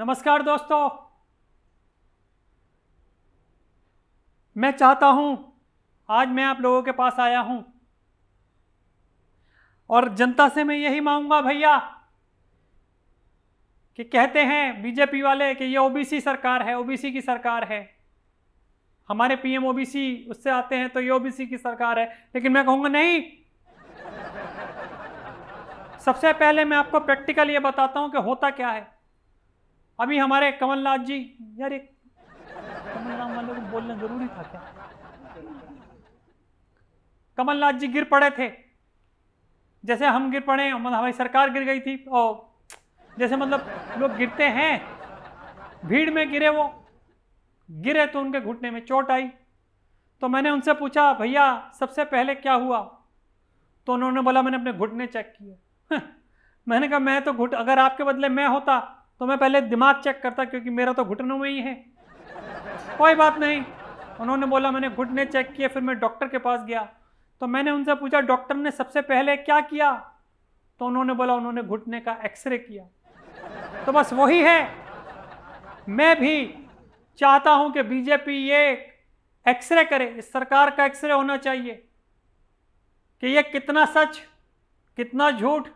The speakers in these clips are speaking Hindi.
नमस्कार दोस्तों, मैं चाहता हूं आज मैं आप लोगों के पास आया हूं और जनता से मैं यही मांगूंगा भैया कि कहते हैं बीजेपी वाले कि ये ओबीसी सरकार है, ओबीसी की सरकार है, हमारे पीएम ओबीसी उससे आते हैं तो ये ओबीसी की सरकार है। लेकिन मैं कहूंगा नहीं, सबसे पहले मैं आपको प्रैक्टिकल ये बताता हूं कि होता क्या है। अभी हमारे कमलनाथ जी, यार एक कमलनाथ वाले को बोलना जरूरी था क्या? कमलनाथ जी गिर पड़े थे, जैसे हम गिर पड़े, हमारी सरकार गिर गई थी और जैसे मतलब लोग गिरते हैं, भीड़ में गिरे, वो गिरे तो उनके घुटने में चोट आई। तो मैंने उनसे पूछा भैया सबसे पहले क्या हुआ, तो उन्होंने बोला मैंने अपने घुटने चेक किए। मैंने कहा मैं तो अगर आपके बदले मैं होता तो मैं पहले दिमाग चेक करता, क्योंकि मेरा तो घुटनों में ही है। कोई बात नहीं, उन्होंने बोला मैंने घुटने चेक किए। फिर मैं डॉक्टर के पास गया तो मैंने उनसे पूछा डॉक्टर ने सबसे पहले क्या किया, तो उन्होंने बोला उन्होंने घुटने का एक्सरे किया। तो बस वही है, मैं भी चाहता हूं कि बीजेपी ये एक्सरे करे, इस सरकार का एक्सरे होना चाहिए कि ये कितना सच, कितना झूठ,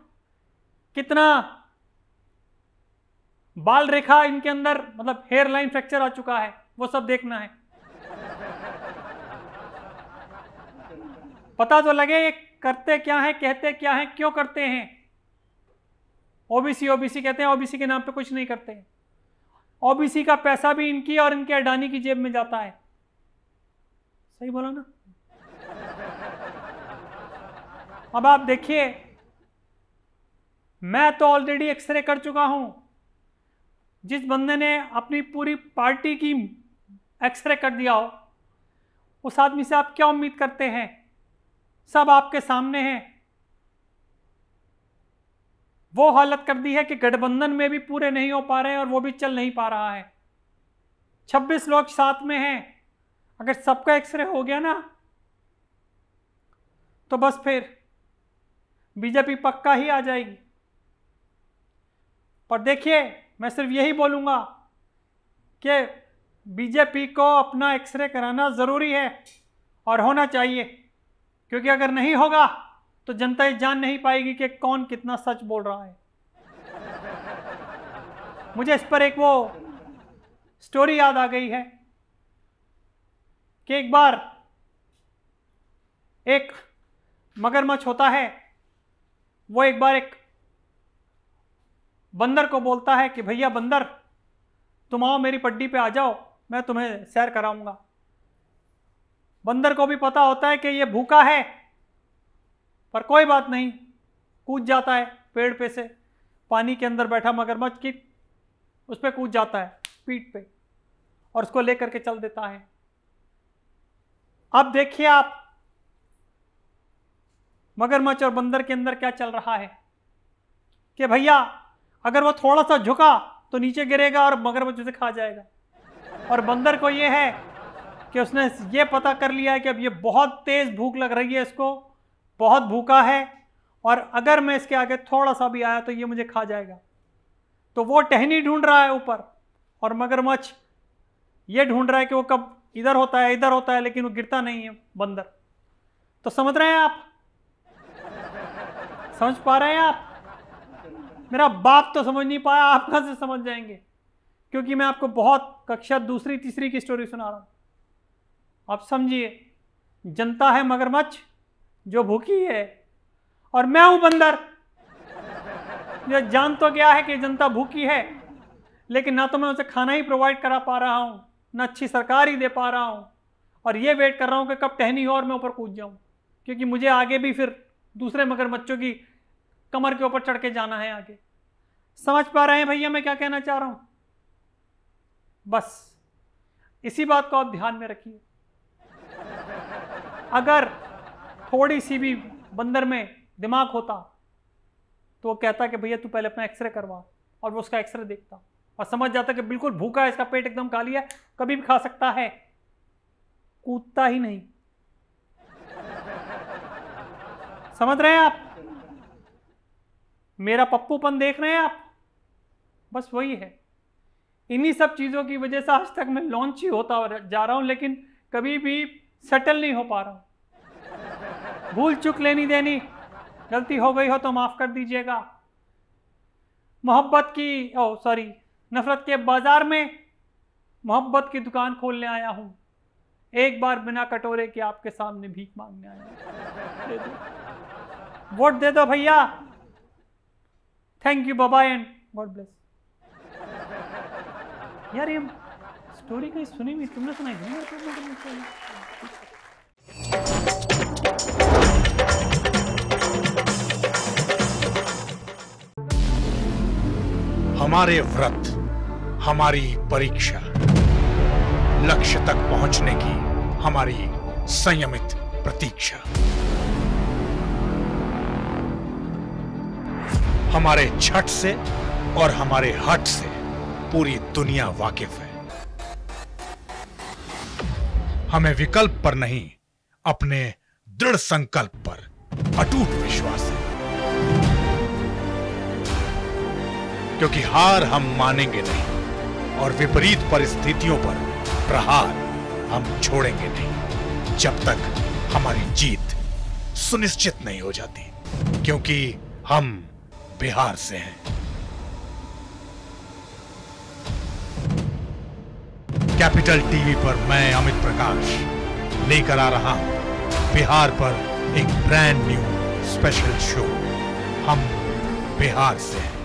कितना बाल रेखा इनके अंदर, मतलब हेयर लाइन फ्रैक्चर आ चुका है, वो सब देखना है। पता तो लगे ये करते क्या है, कहते क्या है, क्यों करते हैं। ओबीसी ओबीसी कहते हैं, ओबीसी के नाम पे कुछ नहीं करते हैं। ओबीसी का पैसा भी इनकी और इनके अडानी की जेब में जाता है। सही बोला ना? अब आप देखिए, मैं तो ऑलरेडी एक्सरे कर चुका हूं। जिस बंदे ने अपनी पूरी पार्टी की एक्सरे कर दिया हो, उस आदमी से आप क्या उम्मीद करते हैं? सब आपके सामने है। वो हालत कर दी है कि गठबंधन में भी पूरे नहीं हो पा रहे हैं और वो भी चल नहीं पा रहा है। 26 लोग साथ में हैं, अगर सबका एक्सरे हो गया ना तो बस फिर बीजेपी पक्का ही आ जाएगी। पर देखिए, मैं सिर्फ यही बोलूंगा कि बीजेपी को अपना एक्सरे कराना जरूरी है और होना चाहिए, क्योंकि अगर नहीं होगा तो जनता ये जान नहीं पाएगी कि कौन कितना सच बोल रहा है। मुझे इस पर एक वो स्टोरी याद आ गई है कि एक बार एक मगरमच्छ होता है, वो एक बार एक बंदर को बोलता है कि भैया बंदर, तुम आओ मेरी पट्टी पे आ जाओ, मैं तुम्हें सैर कराऊंगा। बंदर को भी पता होता है कि ये भूखा है, पर कोई बात नहीं, कूद जाता है पेड़ पे से। पानी के अंदर बैठा मगरमच्छ की उस पर कूद जाता है पीठ पे और उसको लेकर के चल देता है। अब देखिए आप, मगरमच्छ और बंदर के अंदर क्या चल रहा है कि भैया अगर वो थोड़ा सा झुका तो नीचे गिरेगा और मगरमच्छ उसे खा जाएगा। और बंदर को ये है कि उसने ये पता कर लिया है कि अब ये बहुत तेज भूख लग रही है, इसको बहुत भूखा है, और अगर मैं इसके आगे थोड़ा सा भी आया तो ये मुझे खा जाएगा। तो वो टहनी ढूंढ रहा है ऊपर, और मगरमच्छ ये ढूंढ रहा है कि वो कब इधर होता है इधर होता है, लेकिन वो गिरता नहीं है बंदर। तो समझ रहे हैं आप? समझ पा रहे हैं आप? मेरा बाप तो समझ नहीं पाया, आप कहां से समझ जाएंगे? क्योंकि मैं आपको बहुत कक्षा दूसरी तीसरी की स्टोरी सुना रहा हूं। आप समझिए, जनता है मगरमच्छ जो भूखी है, और मैं हूं बंदर जो जान तो गया है कि जनता भूखी है, लेकिन ना तो मैं उसे खाना ही प्रोवाइड करा पा रहा हूं, ना अच्छी सरकार ही दे पा रहा हूं, और ये वेट कर रहा हूं कि कब टहनी हो और मैं ऊपर कूद जाऊं, क्योंकि मुझे आगे भी फिर दूसरे मगरमच्छों की कमर के ऊपर चढ़ के जाना है आगे। समझ पा रहे हैं भैया मैं क्या कहना चाह रहा हूं? बस इसी बात को आप ध्यान में रखिए। अगर थोड़ी सी भी बंदर में दिमाग होता तो वो कहता कि भैया तू पहले अपना एक्सरे करवा, और वो उसका एक्सरे देखता और समझ जाता कि बिल्कुल भूखा है, इसका पेट एकदम खाली है, कभी भी खा सकता है, कूदता ही नहीं। समझ रहे हैं आप? मेरा पप्पूपन देख रहे हैं आप? बस वही है इन्हीं सब चीज़ों की वजह से आज तक मैं लॉन्च ही होता जा रहा हूँ, लेकिन कभी भी सेटल नहीं हो पा रहा हूँ। भूल चूक लेनी देनी, गलती हो गई हो तो माफ़ कर दीजिएगा। नफ़रत के बाजार में मोहब्बत की दुकान खोलने आया हूँ। एक बार बिना कटोरे के आपके सामने भीख मांगने आया हूँ। दे दो, वोट दे दो भैया। Thank you, bye bye and God bless. यार ये स्टोरी कहीं सुनी हुई, तुमने सुनाई नहीं? हमारे व्रत, हमारी परीक्षा, लक्ष्य तक पहुंचने की हमारी संयमित प्रतीक्षा। हमारे छठ से और हमारे हठ से पूरी दुनिया वाकिफ है। हमें विकल्प पर नहीं, अपने दृढ़ संकल्प पर अटूट विश्वास है। क्योंकि हार हम मानेंगे नहीं और विपरीत परिस्थितियों पर प्रहार हम छोड़ेंगे नहीं, जब तक हमारी जीत सुनिश्चित नहीं हो जाती। क्योंकि हम बिहार से हैं। कैपिटल टीवी पर मैं अमित प्रकाश लेकर आ रहा हूं बिहार पर एक ब्रांड न्यू स्पेशल शो, हम बिहार से हैं।